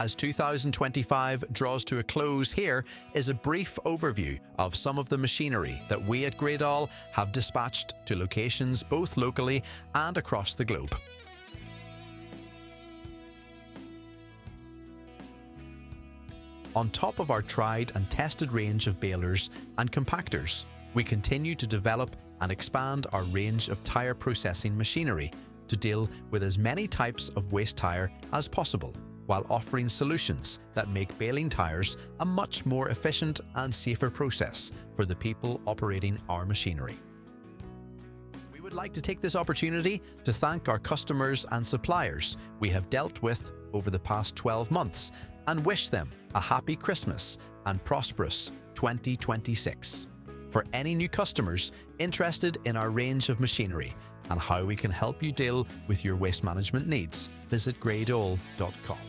As 2025 draws to a close, here is a brief overview of some of the machinery that we at Gradeall have dispatched to locations both locally and across the globe. On top of our tried and tested range of balers and compactors, we continue to develop and expand our range of tyre processing machinery to deal with as many types of waste tyre as possible, while offering solutions that make baling tyres a much more efficient and safer process for the people operating our machinery. We would like to take this opportunity to thank our customers and suppliers we have dealt with over the past 12 months and wish them a happy Christmas and prosperous 2026. For any new customers interested in our range of machinery and how we can help you deal with your waste management needs, visit gradeall.com.